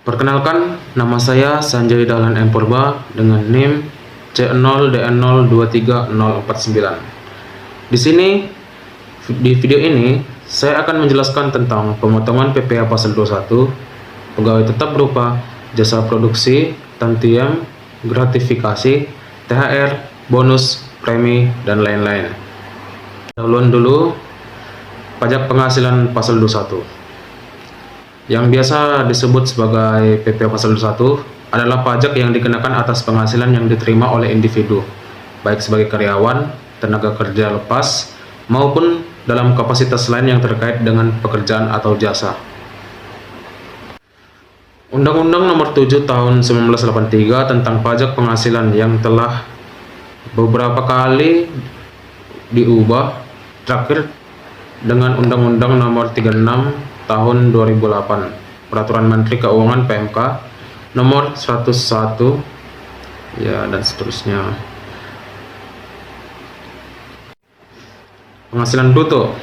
Perkenalkan, nama saya Sanjay Dahlan M. Purba dengan NIM C0DN023049. Di sini, di video ini, saya akan menjelaskan tentang pemotongan PPh pasal 21, pegawai tetap berupa jasa produksi, tantiem, gratifikasi, THR, bonus, premi, dan lain-lain. Dahuluan dulu, pajak penghasilan pasal 21. Yang biasa disebut sebagai PPh pasal 21 adalah pajak yang dikenakan atas penghasilan yang diterima oleh individu, baik sebagai karyawan, tenaga kerja lepas, maupun dalam kapasitas lain yang terkait dengan pekerjaan atau jasa. Undang-Undang Nomor 7 Tahun 1983 tentang pajak penghasilan yang telah beberapa kali diubah, terakhir dengan Undang-Undang Nomor 36 Tahun 2008, Peraturan Menteri Keuangan PMK Nomor 101, ya, dan seterusnya. Penghasilan bruto,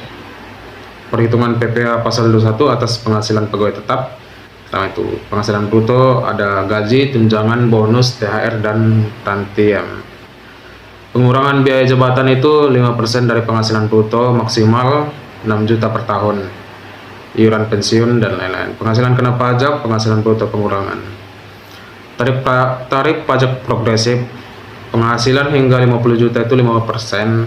perhitungan PPh pasal 21 atas penghasilan pegawai tetap. Pertama itu, penghasilan bruto ada gaji, tunjangan, bonus, THR, dan tantiem. Pengurangan biaya jabatan itu 5% dari penghasilan bruto, maksimal 6 juta per tahun. Iuran pensiun dan lain-lain. Penghasilan kena pajak, penghasilan bruto pengurangan. Tarif pajak progresif, penghasilan hingga 50 juta itu 5%,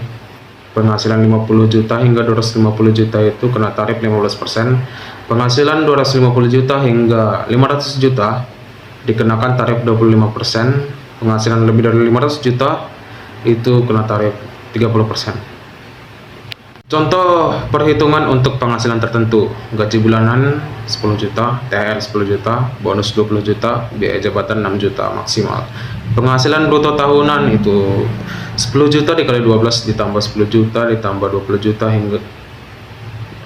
penghasilan 50 juta hingga 250 juta itu kena tarif 15%, penghasilan 250 juta hingga 500 juta dikenakan tarif 25%, penghasilan lebih dari 500 juta itu kena tarif 30%. Contoh perhitungan untuk penghasilan tertentu: gaji bulanan 10 juta, THR 10 juta, bonus 20 juta, biaya jabatan 6 juta maksimal. Penghasilan bruto tahunan itu 10 juta dikali 12 ditambah 10 juta ditambah 20 juta hingga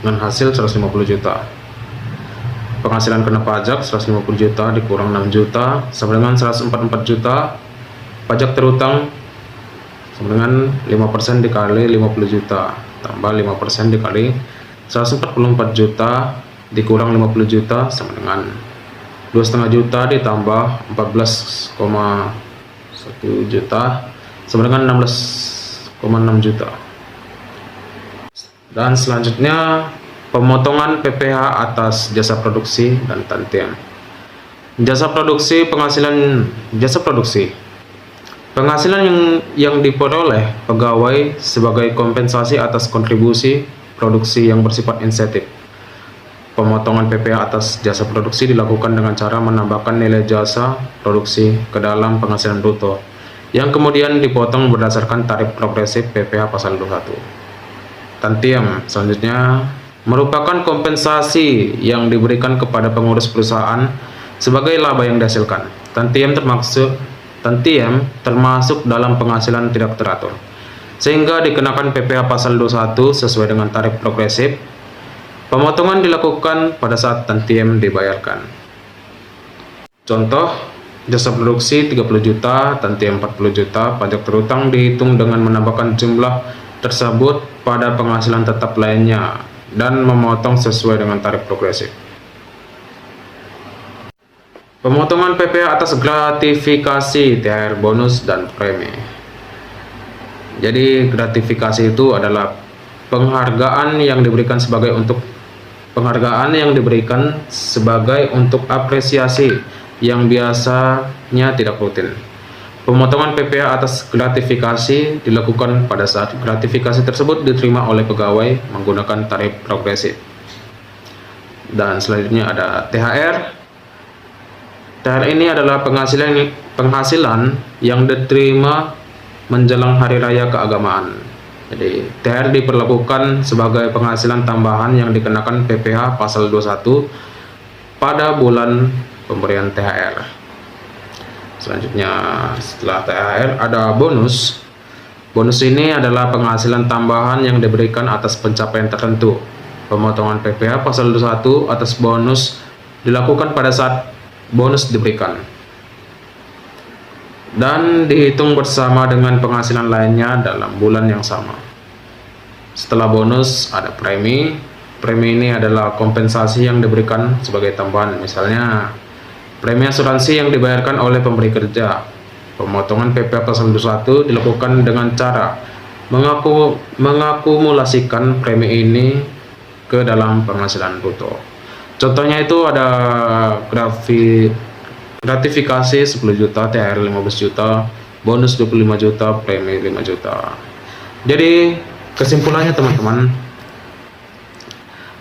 dengan hasil 150 juta. Penghasilan kena pajak 150 juta dikurang 6 juta sama dengan 144 juta. Pajak terutang sama dengan 5% dikali 50 juta tambah 5% dikali 144 juta dikurang 50 juta sama dengan 2,5 juta ditambah 14,1 juta sama dengan 16,6 juta. Dan selanjutnya pemotongan PPh atas jasa produksi dan tantiem. Jasa produksi, penghasilan jasa produksi, penghasilan yang diperoleh pegawai sebagai kompensasi atas kontribusi produksi yang bersifat insentif. Pemotongan PPh atas jasa produksi dilakukan dengan cara menambahkan nilai jasa produksi ke dalam penghasilan bruto, yang kemudian dipotong berdasarkan tarif progresif PPh pasal 21. Tantiem selanjutnya merupakan kompensasi yang diberikan kepada pengurus perusahaan sebagai laba yang dihasilkan. Tantiem termasuk dalam penghasilan tidak teratur, sehingga dikenakan PPh pasal 21 sesuai dengan tarif progresif. Pemotongan dilakukan pada saat tantiem dibayarkan. Contoh, jasa produksi 30 juta, tantiem 40 juta, pajak terutang dihitung dengan menambahkan jumlah tersebut pada penghasilan tetap lainnya dan memotong sesuai dengan tarif progresif. Pemotongan PPh atas gratifikasi, THR, bonus, dan premi. Jadi gratifikasi itu adalah penghargaan yang diberikan sebagai untuk apresiasi yang biasanya tidak rutin. Pemotongan PPh atas gratifikasi dilakukan pada saat gratifikasi tersebut diterima oleh pegawai menggunakan tarif progresif. Dan selanjutnya ada THR. THR ini adalah penghasilan yang diterima menjelang hari raya keagamaan. Jadi THR diperlakukan sebagai penghasilan tambahan yang dikenakan PPh pasal 21 pada bulan pemberian THR. Selanjutnya setelah THR ada bonus. Bonus ini adalah penghasilan tambahan yang diberikan atas pencapaian tertentu. Pemotongan PPh pasal 21 atas bonus dilakukan pada saat bonus diberikan dan dihitung bersama dengan penghasilan lainnya dalam bulan yang sama. Setelah bonus ada premi. Premi ini adalah kompensasi yang diberikan sebagai tambahan. Misalnya Premi asuransi yang dibayarkan oleh pemberi kerja. Pemotongan PPh pasal 21 dilakukan dengan cara mengakumulasikan premi ini ke dalam penghasilan bruto. Contohnya itu ada gratifikasi 10 juta, THR 15 juta, bonus 25 juta, premi 5 juta. Jadi kesimpulannya teman-teman,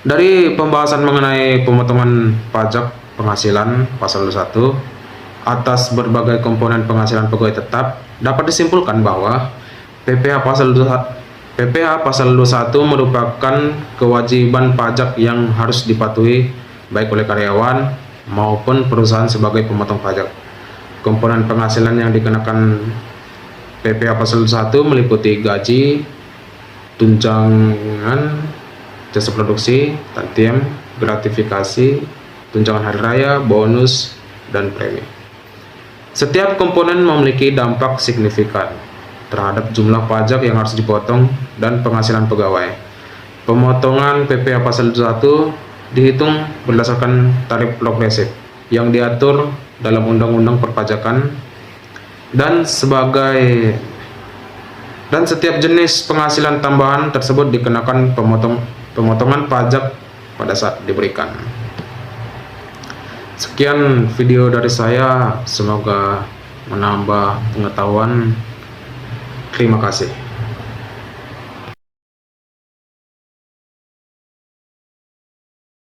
dari pembahasan mengenai pemotongan pajak penghasilan pasal 21 atas berbagai komponen penghasilan pegawai tetap, dapat disimpulkan bahwa PPh pasal 21 merupakan kewajiban pajak yang harus dipatuhi baik oleh karyawan maupun perusahaan sebagai pemotong pajak. Komponen penghasilan yang dikenakan PPh pasal 21 meliputi gaji, tunjangan jasa produksi, tantiem, gratifikasi, tunjangan hari raya, bonus, dan premi. Setiap komponen memiliki dampak signifikan terhadap jumlah pajak yang harus dipotong dan penghasilan pegawai. Pemotongan PPh pasal 21 dihitung berdasarkan tarif progresif yang diatur dalam Undang-Undang Perpajakan dan setiap jenis penghasilan tambahan tersebut dikenakan pemotongan pajak pada saat diberikan. Sekian video dari saya, semoga menambah pengetahuan. Terima kasih.